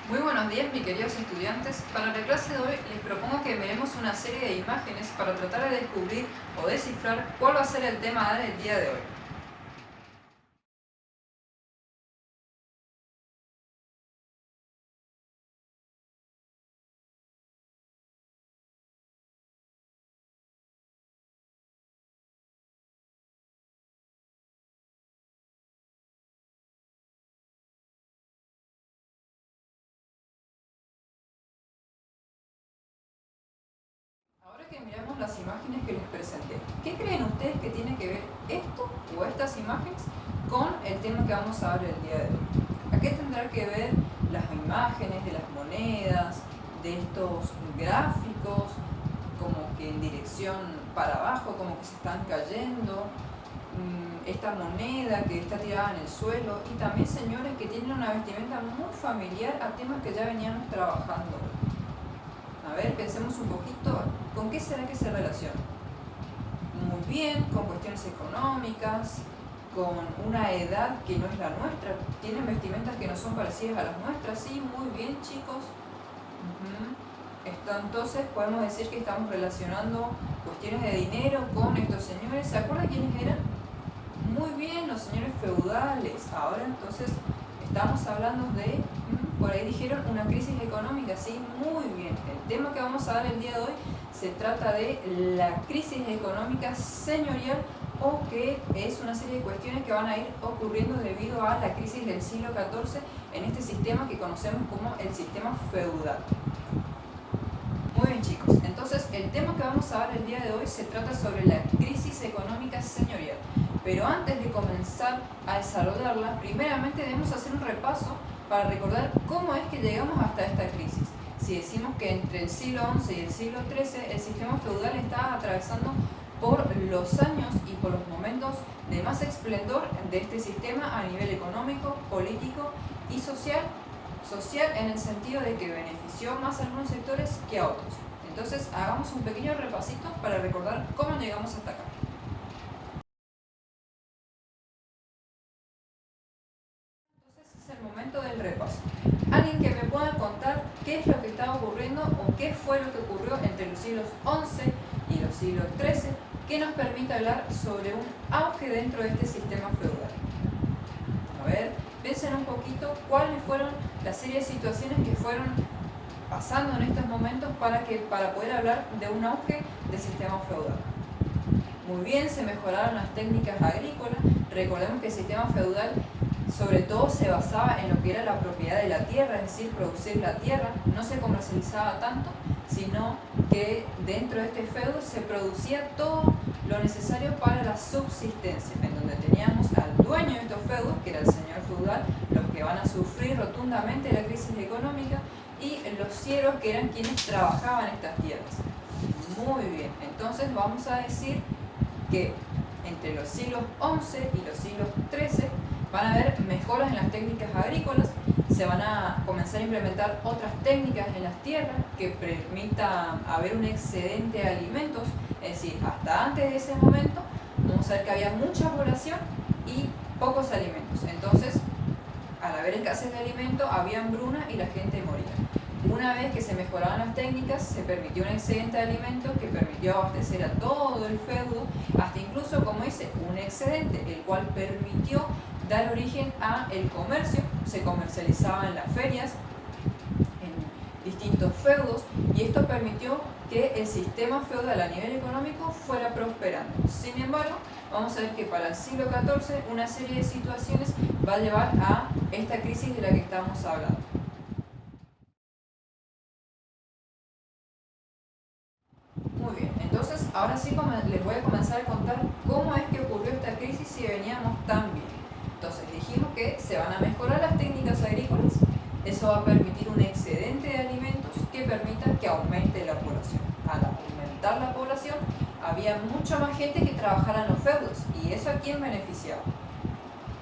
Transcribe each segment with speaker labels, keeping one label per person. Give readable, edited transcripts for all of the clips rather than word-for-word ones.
Speaker 1: Muy buenos días, mis queridos estudiantes. Para la clase de hoy les propongo que miremos una serie de imágenes para tratar de descubrir o descifrar cuál va a ser el tema a dar el día de hoy. Ahora que miramos las imágenes que les presenté, ¿qué creen ustedes que tiene que ver esto o estas imágenes con el tema que vamos a ver el día de hoy? ¿A qué tendrá que ver las imágenes de las monedas, de estos gráficos, como que en dirección para abajo, como que se están cayendo? Esta moneda que está tirada en el suelo, y también señores que tienen una vestimenta muy familiar a temas que ya veníamos trabajando. A ver, pensemos un poquito, ¿con qué será que se relaciona? Muy bien, con cuestiones económicas, con una edad que no es la nuestra. ¿Tienen vestimentas que no son parecidas a las nuestras? Sí, muy bien, chicos. Entonces podemos decir que estamos relacionando cuestiones de dinero con estos señores. ¿Se acuerdan quiénes eran? Muy bien, los señores feudales. Ahora entonces estamos hablando de, por ahí dijeron, una crisis económica. Sí, muy bien. El tema que vamos a dar el día de hoy se trata de la crisis económica señorial, o que es una serie de cuestiones que van a ir ocurriendo debido a la crisis del siglo XIV en este sistema que conocemos como el sistema feudal. Muy bien, chicos, entonces el tema que vamos a ver el día de hoy se trata sobre la crisis económica señorial. Pero antes de comenzar a desarrollarla, primeramente debemos hacer un repaso para recordar cómo es que llegamos hasta esta crisis. Si decimos que entre el siglo XI y el siglo XIII el sistema feudal estaba atravesando por los años y por los momentos de más esplendor de este sistema a nivel económico, político y social en el sentido de que benefició más a algunos sectores que a otros. Entonces hagamos un pequeño repasito para recordar cómo llegamos hasta acá. Entonces es el momento del repaso. ¿Alguien que me pueda contar qué es lo que estaba ocurriendo o qué fue lo que ocurrió entre los siglos XI y los siglos XIII que nos permite hablar sobre un auge dentro de este sistema feudal? A ver, piensen un poquito cuáles fueron la serie de situaciones que fueron pasando en estos momentos para poder hablar de un auge del sistema feudal. Muy bien, se mejoraron las técnicas agrícolas. Recordemos que el sistema feudal sobre todo se basaba en lo que era la propiedad de la tierra, es decir, producir la tierra. No se comercializaba tanto, sino que dentro de este feudo se producía todo lo necesario para la subsistencia, en donde teníamos al dueño de estos feudos, que era el señor feudal, los que van a sufrir rotundamente la crisis económica, y los siervos, que eran quienes trabajaban estas tierras. Muy bien, entonces vamos a decir que entre los siglos XI y los siglos XIII van a haber mejoras en las técnicas agrícolas, se van a comenzar a implementar otras técnicas en las tierras que permitan haber un excedente de alimentos, es decir, hasta antes de ese momento vamos a ver que había mucha población y pocos alimentos. Entonces, al haber escasez de alimentos, había hambruna y la gente moría. Una vez que se mejoraban las técnicas, se permitió un excedente de alimentos que permitió abastecer a todo el feudo, hasta incluso, como dice, un excedente, el cual permitió dar origen a el comercio. Se comercializaba en las ferias, en distintos feudos, y esto permitió que el sistema feudal a nivel económico fuera prosperando. Sin embargo, vamos a ver que para el siglo XIV una serie de situaciones va a llevar a esta crisis de la que estamos hablando. Muy bien, entonces ahora sí les voy a comenzar a contar cómo es que ocurrió esta crisis si veníamos tan bien. Entonces dijimos que se van a mejorar las técnicas agrícolas, eso va a permitir un excedente de alimentos que permita que aumente la población. Al aumentar la población, había mucha más gente que trabajara en los feudos, y eso a quién beneficiaba.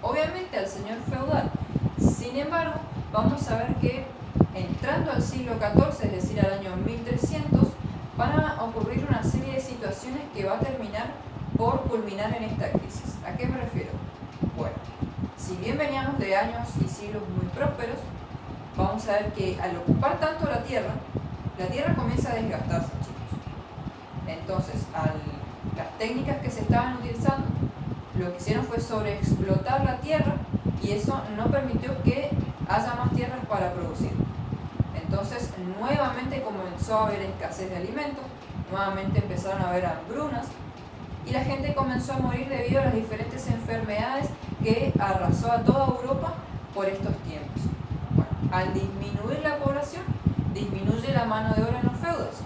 Speaker 1: Obviamente al señor feudal. Sin embargo, vamos a ver que entrando al siglo XIV, es decir, al año 1300, van a ocurrir una serie de situaciones que va a terminar por culminar en esta crisis. ¿A qué me refiero? Bueno, si bien veníamos de años y siglos muy prósperos, vamos vamos a ver que al ocupar tanto la tierra comienza a desgastarse, chicos. Entonces, las técnicas que se estaban utilizando, lo que hicieron fue sobreexplotar la tierra y eso no permitió que haya más tierras para producir. Entonces, nuevamente comenzó a haber escasez de alimentos, nuevamente empezaron a haber hambrunas y la gente comenzó a morir debido a las diferentes enfermedades que arrasó a toda Europa por estos tiempos. Bueno, al disminuir la población, disminuye la mano de obra en los feudos.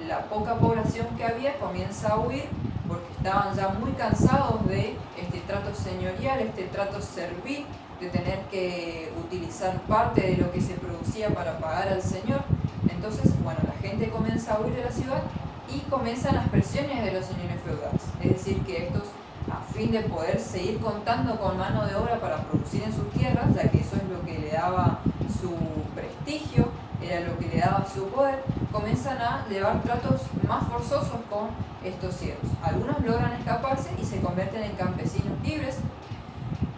Speaker 1: La poca población que había comienza a huir porque estaban ya muy cansados de este trato señorial, este trato servil, de tener que utilizar parte de lo que se producía para pagar al señor. Entonces, bueno, la gente comienza a huir de la ciudad y comienzan las presiones de los señores feudales. Es decir, que estos, a fin de poder seguir contando con mano de obra para producir en sus tierras, ya que eso es lo que le daba su prestigio, era lo que le daba su poder, comienzan a llevar tratos más forzosos con estos siervos. Algunos logran escaparse y se convierten en campesinos libres.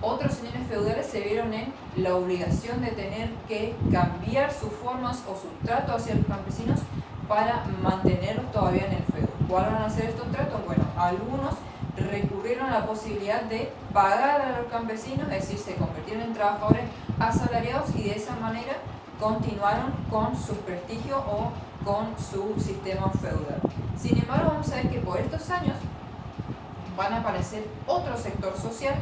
Speaker 1: Otros señores feudales se vieron en la obligación de tener que cambiar sus formas o su trato hacia los campesinos para mantenerlos todavía en el feudo. ¿Cuáles van a ser estos tratos? Bueno, algunos recurrieron a la posibilidad de pagar a los campesinos, es decir, se convirtieron en trabajadores asalariados y de esa manera continuaron con su prestigio o con su sistema feudal. Sin embargo, vamos a ver que por estos años van a aparecer otro sector social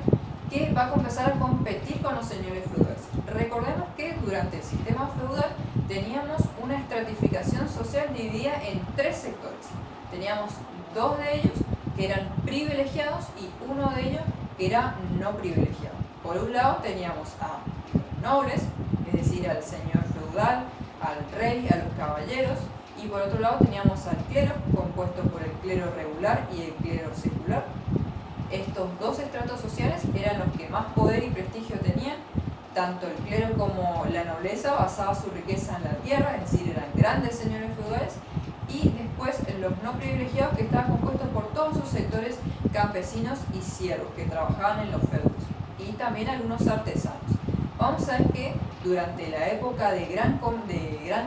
Speaker 1: que va a comenzar a competir con los señores feudales. Recordemos que durante el sistema feudal teníamos una estratificación social dividida en tres sectores. Teníamos dos de ellos que eran privilegiados y uno de ellos que era no privilegiado. Por un lado teníamos a los nobles, es decir, al señor feudal, al rey, a los caballeros, y por otro lado teníamos al clero, compuesto por el clero regular y el clero secular. Estos dos estratos sociales eran los que más poder y prestigio tenían. Tanto el clero como la nobleza basaba su riqueza en la tierra, es decir, eran grandes señores feudales, y después los no privilegiados, que estaban compuestos por todos sus sectores campesinos y siervos que trabajaban en los feudos, y también algunos artesanos. Vamos a ver que durante la época de gran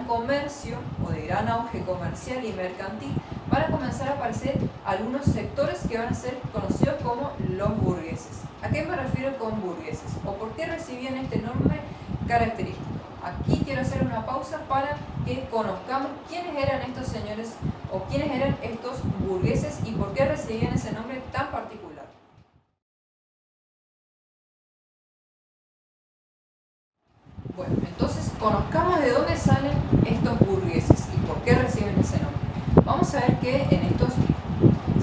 Speaker 1: comercio o de gran auge comercial y mercantil van a comenzar a aparecer algunos sectores que van a ser conocidos como los burgueses. ¿A qué me refiero con burgueses? ¿O por qué recibían este nombre característico? Aquí quiero hacer una pausa para que conozcamos quiénes eran estos señores o quiénes eran estos burgueses y por qué recibían ese nombre tan particular. Bueno, entonces conozcamos de dónde salen estos burgueses y por qué reciben ese nombre. Vamos a ver que en estos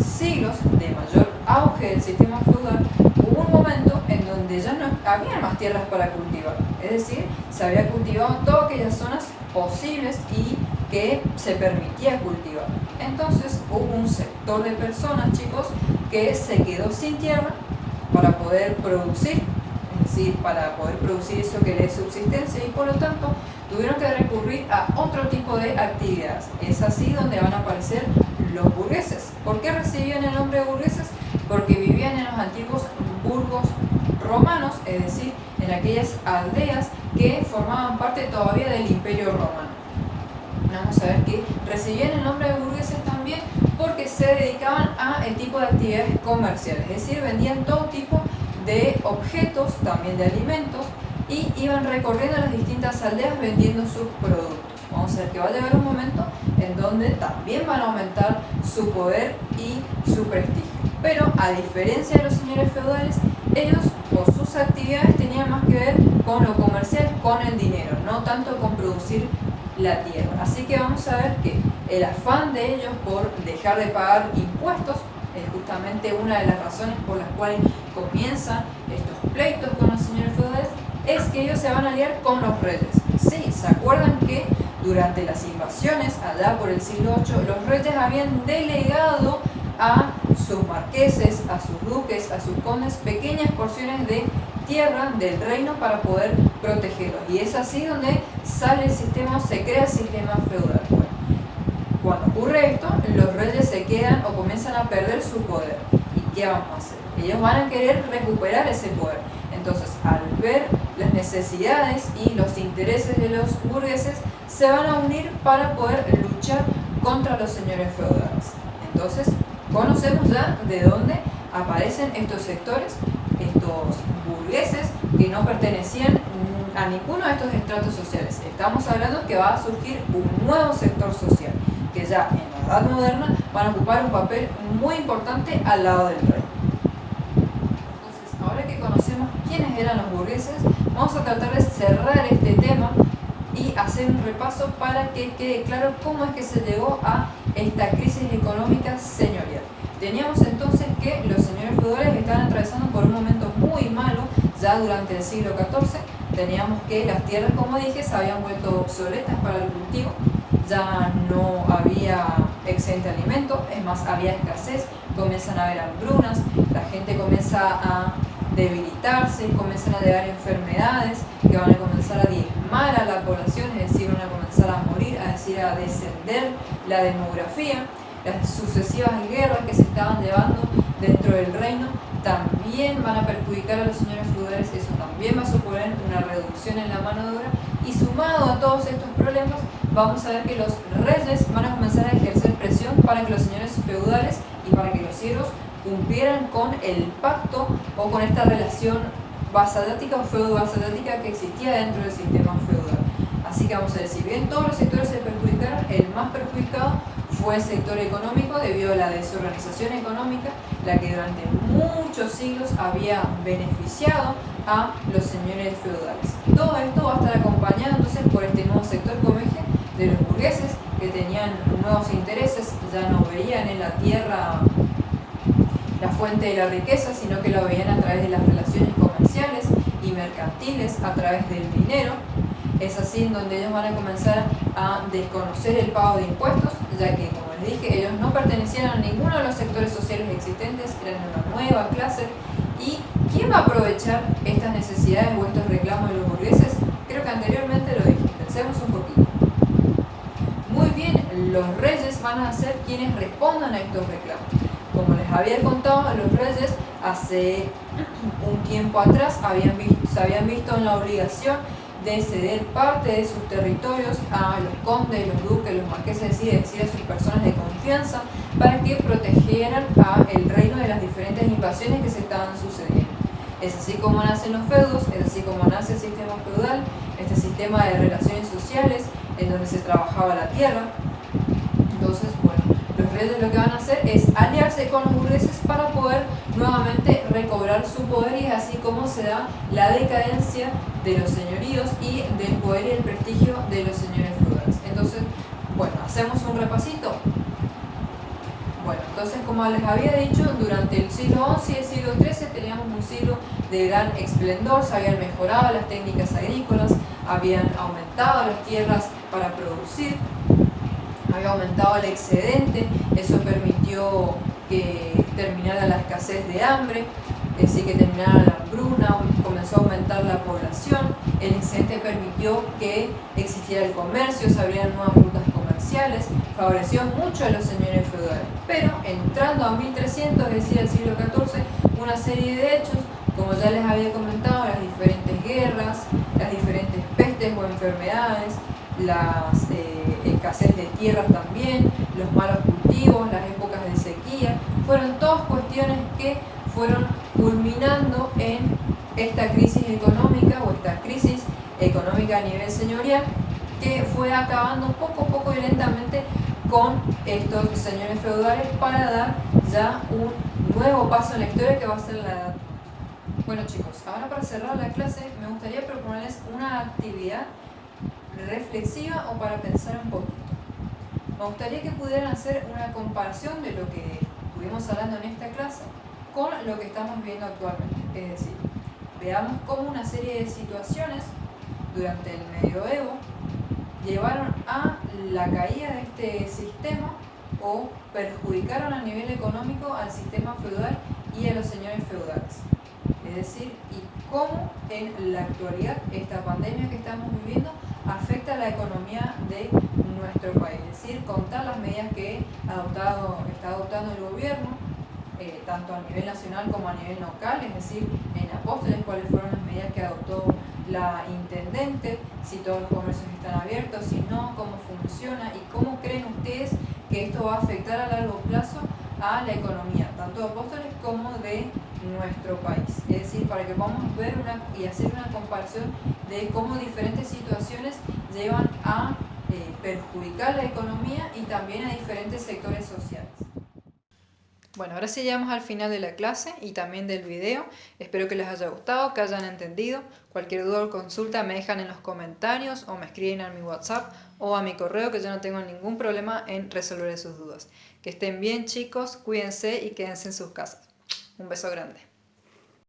Speaker 1: siglos de mayor auge del sistema feudal hubo un momento en donde ya no había más tierras para cultivar, es decir, se había cultivado en todas aquellas zonas posibles y que se permitía cultivar. Entonces hubo un sector de personas, chicos, que se quedó sin tierra para poder producir, es decir, para poder producir eso que le dé subsistencia, y por lo tanto tuvieron que recurrir a otro tipo de actividades. Es así donde van a aparecer los burgueses. ¿Por qué recibían el nombre de burgueses? Porque vivían en los antiguos burgos romanos, es decir, en aquellas aldeas que formaban parte todavía del Imperio Romano. Vamos a ver que recibían el nombre de burgueses también porque se dedicaban a el tipo de actividades comerciales, es decir, vendían todo tipo de objetos, también de alimentos, y iban recorriendo las distintas aldeas vendiendo sus productos. Vamos a ver que va a llegar un momento en donde también van a aumentar su poder y su prestigio. Pero a diferencia de los señores feudales, ellos o sus actividades tenían más que ver con lo comercial, con el dinero, no tanto con producir la tierra. Así que vamos a ver que el afán de ellos por dejar de pagar impuestos es justamente una de las razones por las cuales comienzan estos pleitos con los señores feudales, es que ellos se van a aliar con los reyes. Sí, ¿se acuerdan que durante las invasiones, allá por el siglo VIII, los reyes habían delegado a sus marqueses, a sus duques, a sus condes, pequeñas porciones de tierra del reino para poder protegerlos? Y es así donde sale el sistema, se crea el sistema feudal. Bueno, cuando ocurre esto, los reyes se quedan o comienzan a perder su poder. ¿Y qué vamos a hacer? Ellos van a querer recuperar ese poder. Entonces, al ver las necesidades y los intereses de los burgueses se van a unir para poder luchar contra los señores feudales. Entonces, conocemos ya de dónde aparecen estos sectores, estos burgueses que no pertenecían a ninguno de estos estratos sociales. Estamos hablando que va a surgir un nuevo sector social, que ya en la Edad Moderna van a ocupar un papel muy importante al lado del rey. Entonces, ahora que conocemos quiénes eran los burgueses, vamos a tratar de cerrar este tema y hacer un repaso para que quede claro cómo es que se llegó a esta crisis económica señorial. Teníamos entonces que los señores feudales estaban atravesando por un momento muy malo ya durante el siglo XIV. Teníamos que las tierras, como dije, se habían vuelto obsoletas para el cultivo, ya no había excedente de alimento, es más, había escasez, comienzan a haber hambrunas, la gente comienza a debilitarse, comienzan a llegar enfermedades que van a comenzar a diezmar a la población, es decir, van a comenzar a morir, es decir, a descender la demografía. Las sucesivas guerras que se estaban llevando dentro del reino también van a perjudicar a los señores feudales, eso también va a suponer una reducción en la mano de obra, y sumado a todos estos problemas vamos a ver que los reyes van a comenzar a ejercer presión para que los señores feudales y para que los siervos cumplieran con el pacto o con esta relación vasallática o feudo-vasallática que existía dentro del sistema feudal. Así que vamos a decir, bien, todos los sectores se perjudicaron, el más perjudicado fue el sector económico debido a la desorganización económica, la que durante muchos siglos había beneficiado a los señores feudales. Todo esto va a estar acompañado entonces por este nuevo sector, como dije, de los burgueses que tenían nuevos intereses, ya no veían en la tierra la fuente de la riqueza, sino que lo veían a través de las relaciones comerciales y mercantiles, a través del dinero. Es así en donde ellos van a comenzar a desconocer el pago de impuestos, ya que, como les dije, ellos no pertenecían a ninguno de los sectores sociales existentes, eran una nueva clase. ¿Y quién va a aprovechar estas necesidades o estos reclamos de los burgueses? Creo que anteriormente lo dije, pensemos un poquito. Muy bien, los reyes van a ser quienes respondan a estos reclamos. Como les había contado, los reyes hace un tiempo atrás se habían visto en la obligación de ceder parte de sus territorios a los condes, los duques, los marqueses, es decir, a sus personas de confianza, para que protegieran al reino de las diferentes invasiones que se estaban sucediendo. Es así como nacen los feudos, es así como nace el sistema feudal, este sistema de relaciones sociales en donde se trabajaba la tierra. Entonces, bueno, los reyes lo que van a hacer es aliarse con los burgueses para poder nuevamente recobrar su poder, y es así como se da la decadencia de los señoríos y del poder y el prestigio de los señores feudales. Entonces, bueno, hacemos un repasito. Bueno, entonces, como les había dicho, durante el siglo XI y el siglo XIII teníamos un siglo de gran esplendor, se habían mejorado las técnicas agrícolas, habían aumentado las tierras para producir, había aumentado el excedente, eso permitió que terminara la escasez de hambre, es decir, que terminara la hambruna, comenzó a aumentar la población, el excedente permitió que existiera el comercio, se abrieran nuevas rutas comerciales, favoreció mucho a los señores feudales. Pero entrando a 1300, es decir, al siglo XIV, una serie de hechos, como ya les había comentado, las diferentes guerras, las diferentes pestes o enfermedades, las escasez de tierras también, los malos cultivos, las épocas de sequía, fueron todas cuestiones que fueron culminando en esta crisis económica o esta crisis económica a nivel señorial, que fue acabando poco a poco y lentamente con estos señores feudales para dar ya un nuevo paso en la historia que va a ser la Edad. Bueno, chicos, ahora para cerrar la clase me gustaría proponerles una actividad reflexiva o para pensar un poquito. Me gustaría que pudieran hacer una comparación de lo que estuvimos hablando en esta clase con lo que estamos viendo actualmente. Es decir, veamos cómo una serie de situaciones durante el medioevo llevaron a la caída de este sistema o perjudicaron a nivel económico al sistema feudal y a los señores feudales. Es decir, y cómo en la actualidad esta pandemia que estamos viviendo afecta a la economía de nuestro país. Es decir, contar las medidas que está adoptando el gobierno, tanto a nivel nacional como a nivel local, es decir, en Apóstoles, cuáles fueron las medidas que adoptó la intendente, si todos los comercios están abiertos, si no, cómo funciona y cómo creen ustedes que esto va a afectar a largo plazo a la economía, tanto de Apóstoles como de nuestro país. Es decir, para que podamos ver y hacer una comparación de cómo diferentes situaciones llevan a perjudicar la economía y también a diferentes sectores sociales. Bueno, ahora sí llegamos al final de la clase y también del video. Espero que les haya gustado, que hayan entendido. Cualquier duda o consulta me dejan en los comentarios o me escriben a mi WhatsApp o a mi correo, que yo no tengo ningún problema en resolver sus dudas. Que estén bien, chicos, cuídense y quédense en sus casas. Un beso grande.